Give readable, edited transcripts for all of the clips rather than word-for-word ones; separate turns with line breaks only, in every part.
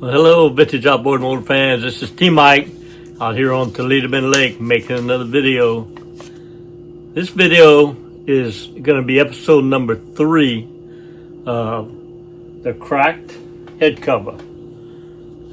Well, hello, vintage outboard motor fans. This is T-Mike out here on Toledo Bend Lake making another video. This video is going to be episode number 3 of the cracked head cover.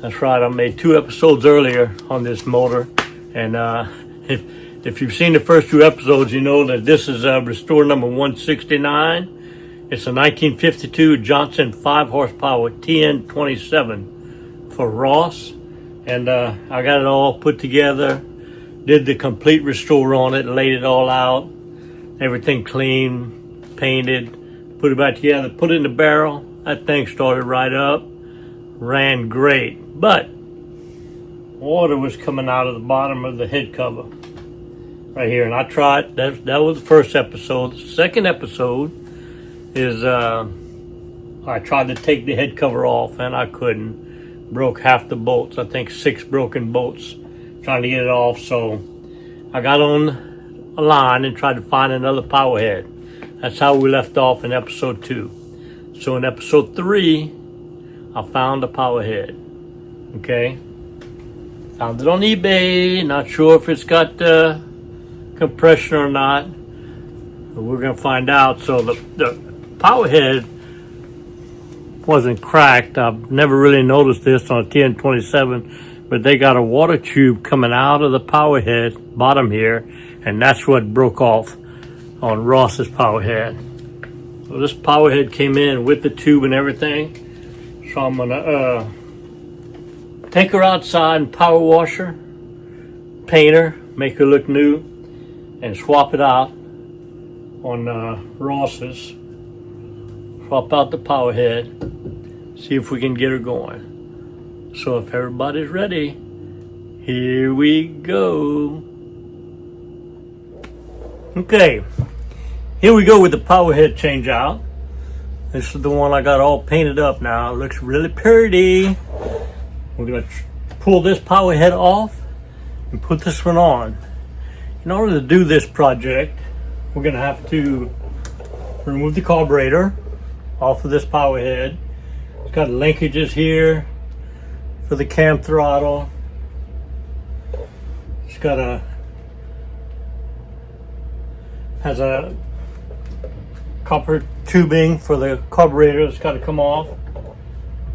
That's right, I made 2 episodes earlier on this motor, and if you've seen the first 2 episodes, you know that this is restore number 169. It's a 1952 Johnson 5 horsepower TN27 for Ross, and I got it all put together, did the complete restore on it, laid it all out, everything clean, painted, put it back together, put it in the barrel. That thing started right up, ran great, but water was coming out of the bottom of the head cover right here, and I tried. That was the first episode. The second episode is I tried to take the head cover off and I couldn't. Broke half the bolts. I think 6 broken bolts trying to get it off. So I got on a line and tried to find another power head. That's how we left off in episode 2. So in episode 3, I found a power head. Okay, found it on eBay. Not sure if it's got compression or not, but we're gonna find out. So the power head wasn't cracked. I've never really noticed this on a TN27, but they got a water tube coming out of the power head bottom here, and that's what broke off on Ross's power head. So this power head came in with the tube and everything. So I'm gonna take her outside and power wash her, paint her, make her look new, and swap it out on Ross's. Swap out the power head, see if we can get her going. So if everybody's ready, here we go. Okay, here we go with the power head change out. This is the one I got all painted up now. It looks really pretty. We're gonna pull this power head off and put this one on. In order to do this project, we're gonna have to remove the carburetor off of this power head. It's got linkages here for the cam throttle. It's got has a copper tubing for the carburetor that's got to come off.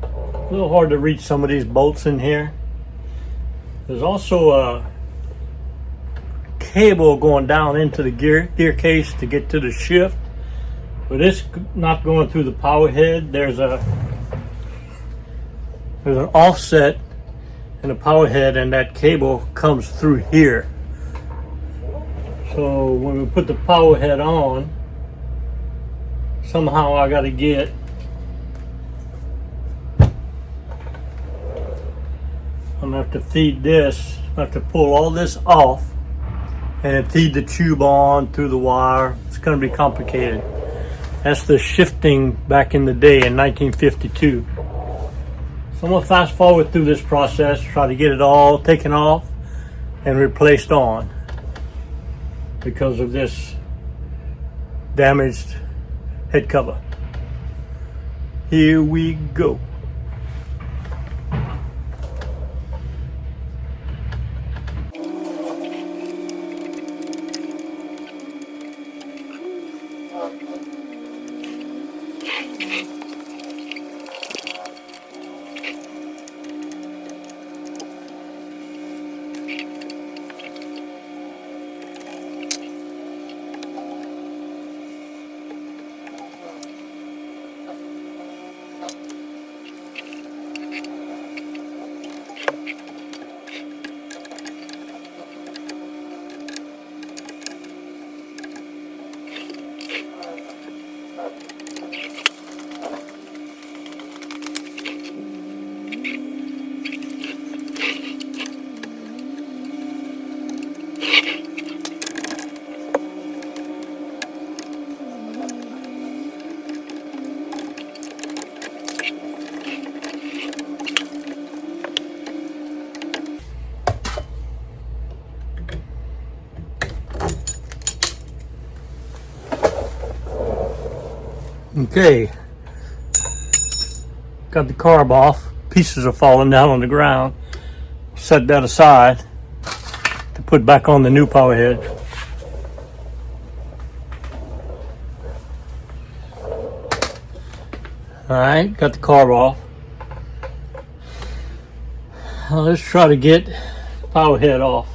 A little hard to reach some of these bolts in here. There's also a cable going down into the gear case to get to the shift, but it's not going through the power head. There's an offset in the power head, and that cable comes through here. So when we put the power head on, somehow I got to get I'm gonna have to feed this. I have to pull all this off and feed the tube on through the wire. It's gonna be complicated. That's the shifting back in the day in 1952. So I'm gonna fast forward through this process, try to get it all taken off and replaced on because of this damaged head cover. Here we go. Okay, got the carb off. pieces are falling down on the ground. Set that aside to put back on the new power head. Alright, got the carb off. Now let's try to get the power head off.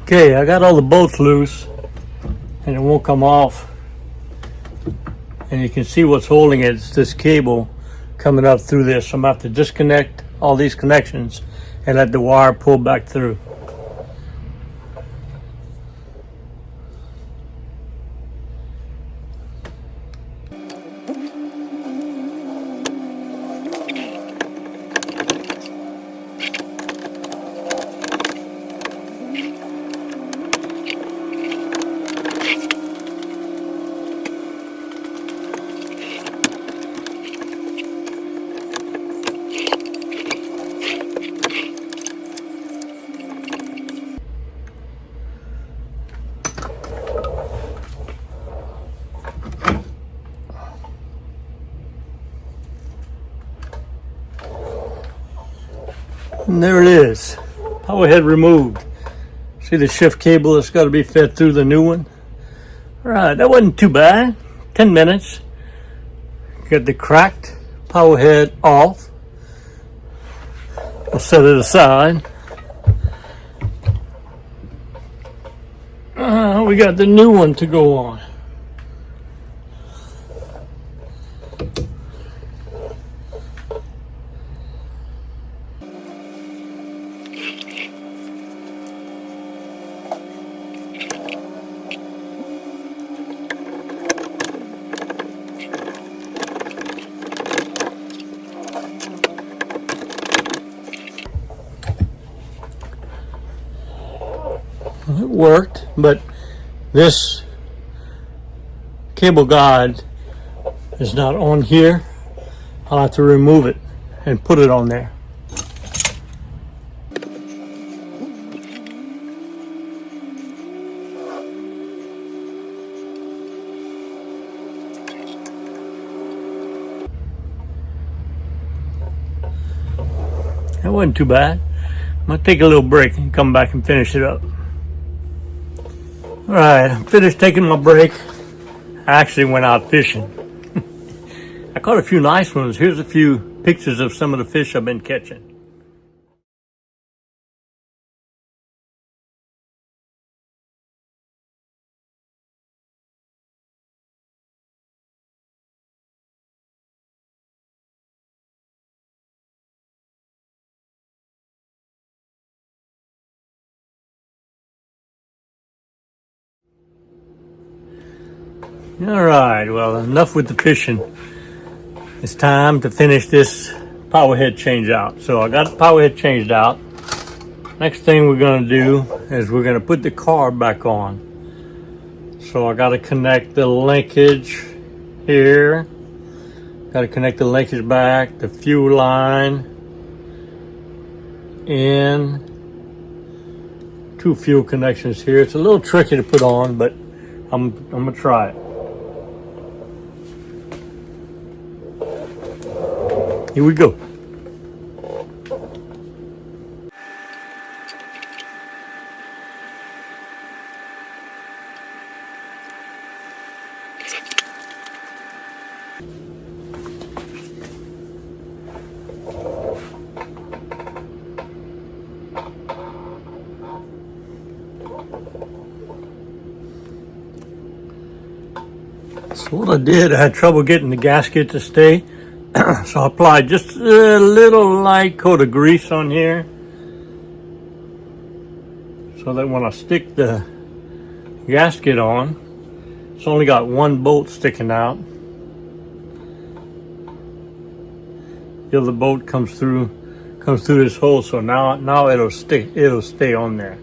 Okay, I got all the bolts loose and it won't come off. And you can see what's holding it. It's this cable coming up through this. So I'm gonna have to disconnect all these connections and let the wire pull back through. And there it is, power head removed. See the shift cable that's got to be fed through the new one? All right, that wasn't too bad. 10 minutes. Get the cracked power head off. I'll set it aside. We got the new one to go on. It worked, but this cable guide is not on here. I'll have to remove it and put it on there. That wasn't too bad. I'm gonna take a little break and come back and finish it up. All right, I'm finished taking my break. I actually went out fishing. I caught a few nice ones. Here's a few pictures of some of the fish I've been catching. All right, well, enough with the fishing. It's time to finish this power head change out. So I got the power head changed out. Next thing we're gonna do is we're gonna put the carb back on. So I gotta connect the linkage here. Got to connect the linkage back, the fuel line, and 2 fuel connections here. It's a little tricky to put on, but I'm gonna try it. Here we go. So what I did, I had trouble getting the gasket to stay. So I applied just a little light coat of grease on here, so that when I stick the gasket on, it's only got 1 bolt sticking out. The other bolt comes through this hole, so now it'll stay on there.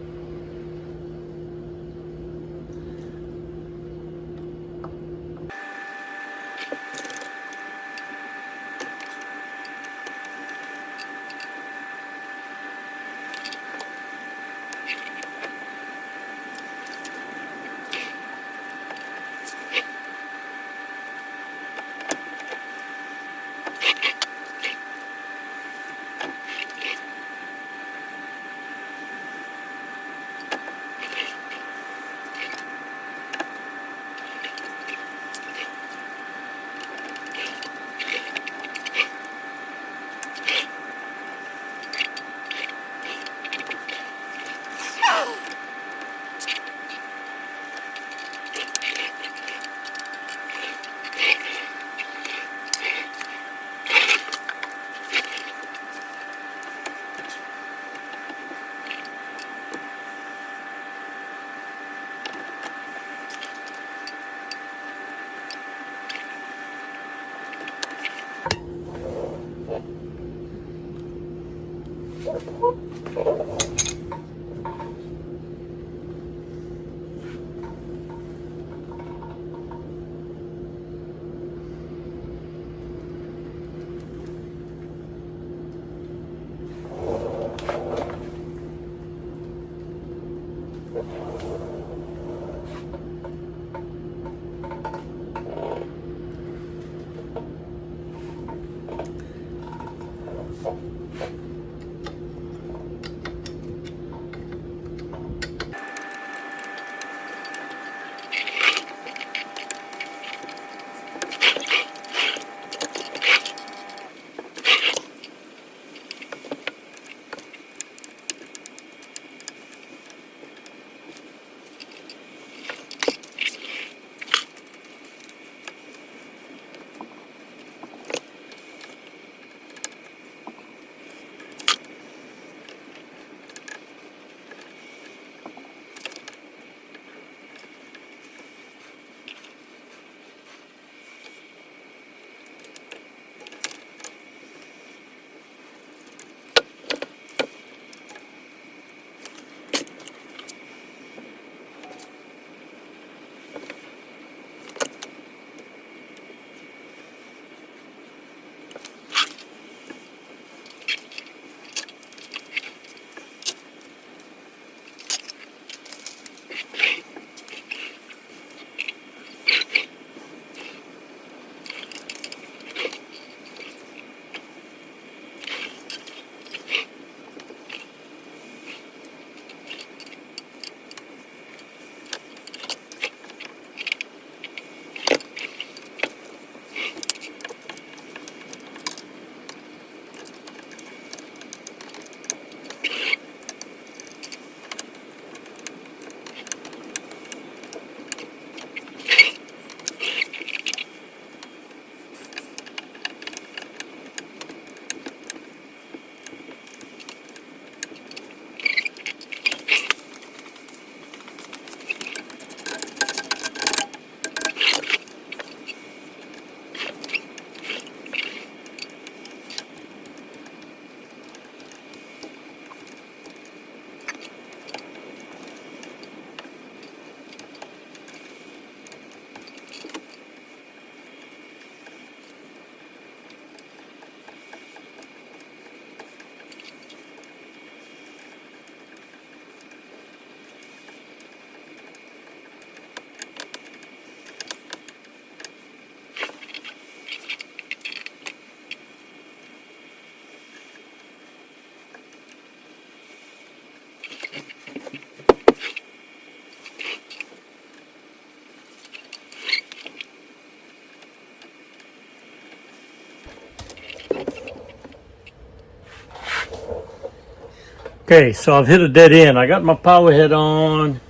Okay, so I've hit a dead end. I got my power head on,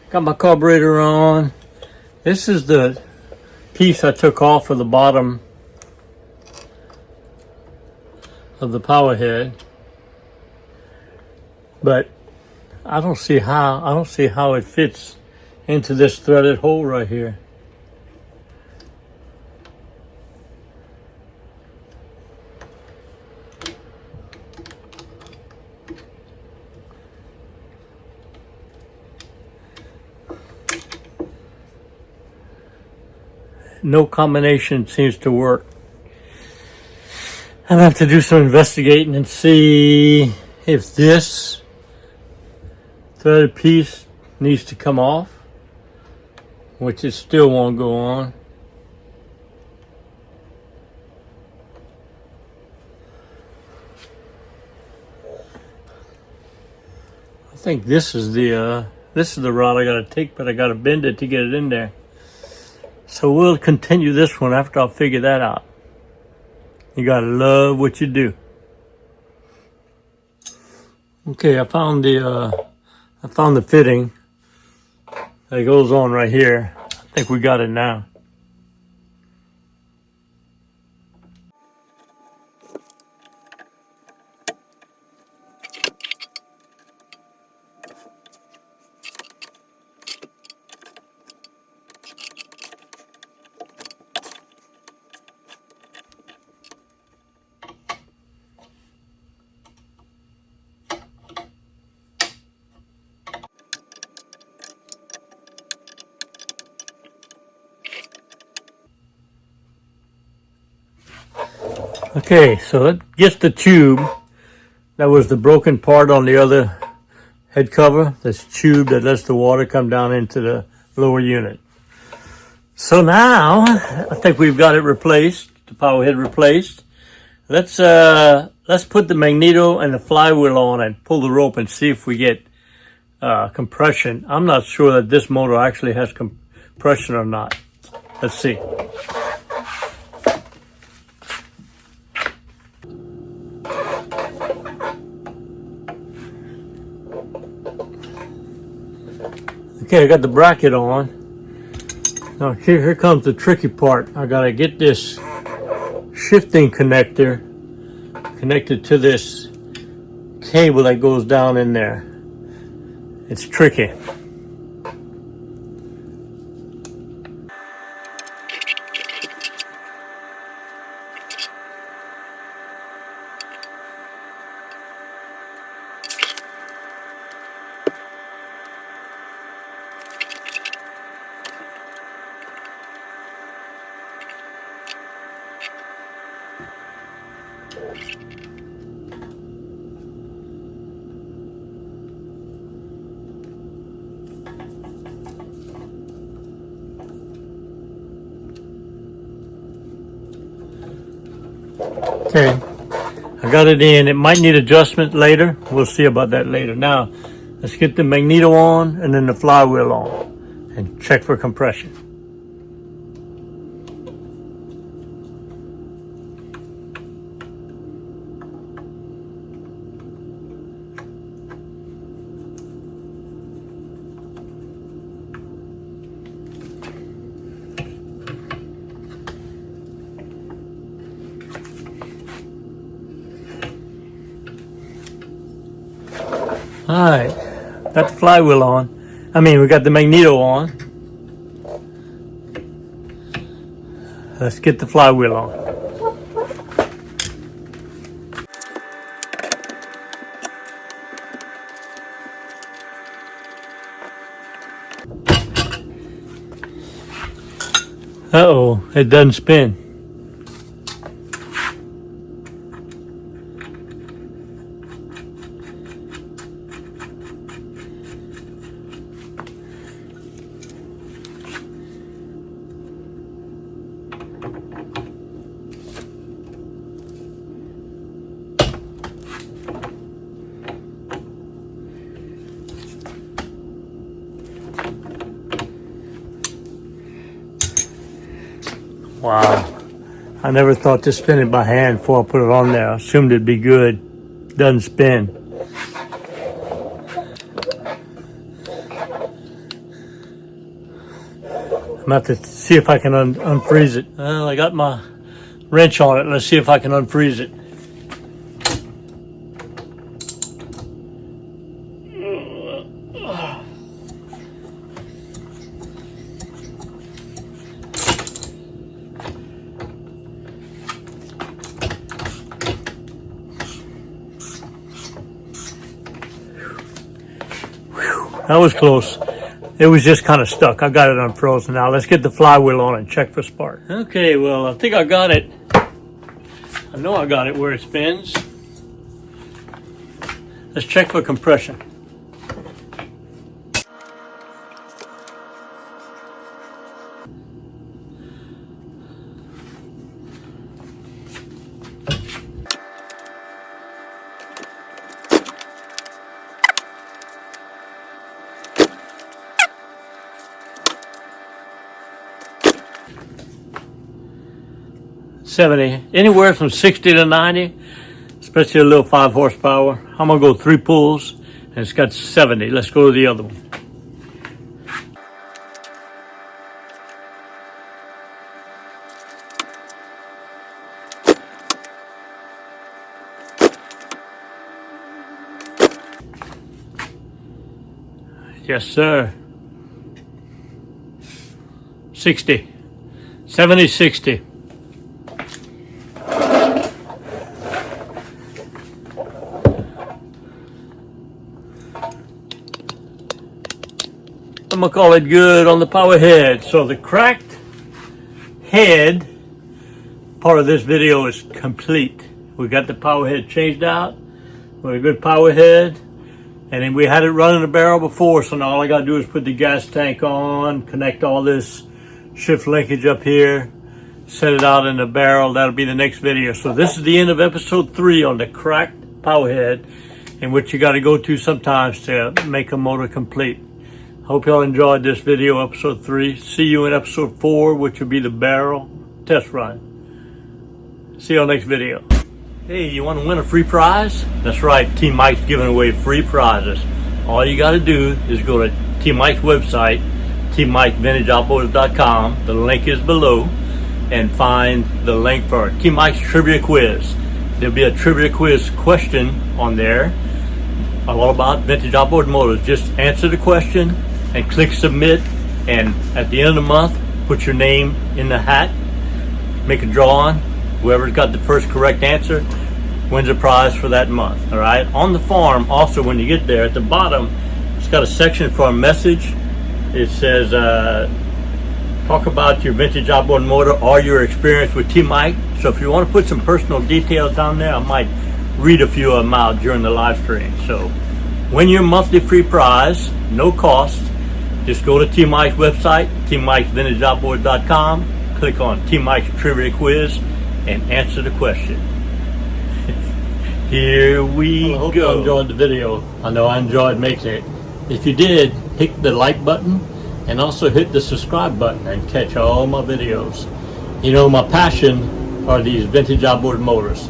got my carburetor on. This is the piece I took off of the bottom of the power head, but I don't see how it fits into this threaded hole right here. No combination seems to work. I'll have to do some investigating and see if this threaded piece needs to come off, which it still won't go on. I think this is the rod I gotta take, but I gotta bend it to get it in there. So we'll continue this one after I'll figure that out. You gotta love what you do. Okay, I found the fitting that goes on right here. I think we got it now. Okay, so that gets the tube. That was the broken part on the other head cover. This tube that lets the water come down into the lower unit. So now, I think we've got it replaced, the power head replaced. Let's put the magneto and the flywheel on and pull the rope and see if we get compression. I'm not sure that this motor actually has compression or not. Let's see. Okay, I got the bracket on. Now here comes the tricky part. I gotta get this shifting connector connected to this cable that goes down in there. It's tricky. Okay, I got it in. It might need adjustment later. We'll see about that later. Now, let's get the magneto on and then the flywheel on and check for compression. All right, got the flywheel on. We got the magneto on. Let's get the flywheel on. Uh-oh, it doesn't spin. Wow, I never thought to spin it by hand before I put it on there. I assumed it'd be good. Doesn't spin. I'm about to see if I can unfreeze it. Well, I got my wrench on it. Let's see if I can unfreeze it. That was close. It was just kind of stuck. I got it unfrozen now. Let's get the flywheel on and check for spark. Okay, well, I think I got it. I know I got it where it spins. Let's check for compression. Anywhere from 60 to 90, especially a little 5 horsepower. I'm gonna go 3 pulls, and it's got 70. Let's go to the other one. Yes, sir. 60, 70, 60. I'm gonna call it good on the power head. So the cracked head part of this video is complete. We got the power head changed out with a good power head, and then we had it running the barrel before, so now all I gotta do is put the gas tank on, connect all this shift linkage up here, set it out in the barrel. That'll be the next video. So this is the end of episode 3 on the cracked power head, and what you gotta go to sometimes to make a motor complete. Hope y'all enjoyed this video, episode 3. See you in episode 4, which will be the barrel test run. See y'all next video. Hey, you want to win a free prize? That's right, Team Mike's giving away free prizes. All you got to do is go to Team Mike's website, teammikevintageoutboards.com. The link is below, and find the link for Team Mike's trivia quiz. There'll be a trivia quiz question on there, all about vintage outboard motors. Just answer the question and click submit, and at the end of the month, put your name in the hat, make a drawing. Whoever's got the first correct answer wins a prize for that month. All right, on the form also, when you get there at the bottom, it's got a section for a message. It says talk about your vintage outboard motor or your experience with Team Mike. So if you want to put some personal details down there, I might read a few of them out during the live stream. So win your monthly free prize, no cost. Just go to Team Mike's website, teammikesvintageoutboards.com, click on Team Mike's trivia quiz, and answer the question. Here we go. I hope you enjoyed the video. I know I enjoyed making it. If you did, hit the like button and also hit the subscribe button and catch all my videos. You know, my passion are these vintage outboard motors.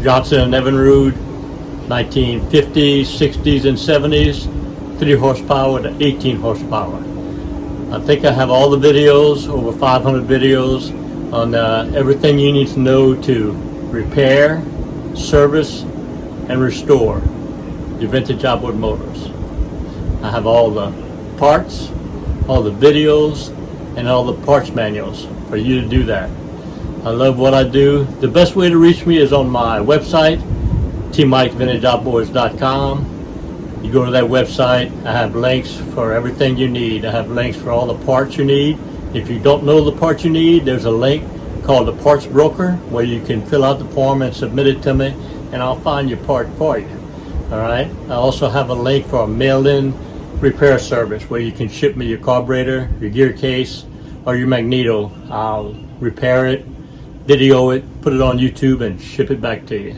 Johnson and Evinrude, 1950s, 60s, and 70s, 3 horsepower to 18 horsepower. I think I have all the videos, over 500 videos, on everything you need to know to repair, service, and restore your vintage outboard motors. I have all the parts, all the videos, and all the parts manuals for you to do that. I love what I do. The best way to reach me is on my website, teammikevintageoutboards.com. You go to that website, I have links for everything you need. I have links for all the parts you need. If you don't know the parts you need, there's a link called the Parts Broker where you can fill out the form and submit it to me, and I'll find your part for you. All right. I also have a link for a mail-in repair service where you can ship me your carburetor, your gear case, or your magneto. I'll repair it, video it, put it on YouTube, and ship it back to you.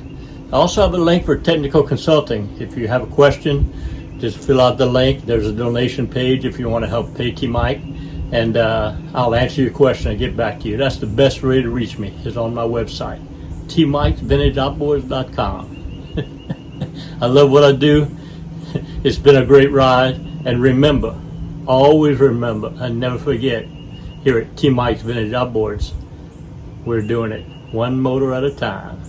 I also have a link for technical consulting. If you have a question, just fill out the link. There's a donation page if you want to help pay Team Mike, and I'll answer your question and get back to you. That's the best way to reach me, is on my website, teammikesvintageoutboards.com. I love what I do. It's been a great ride, and remember, always remember, and never forget, here at T Mike's Vintage Outboards, we're doing it one motor at a time.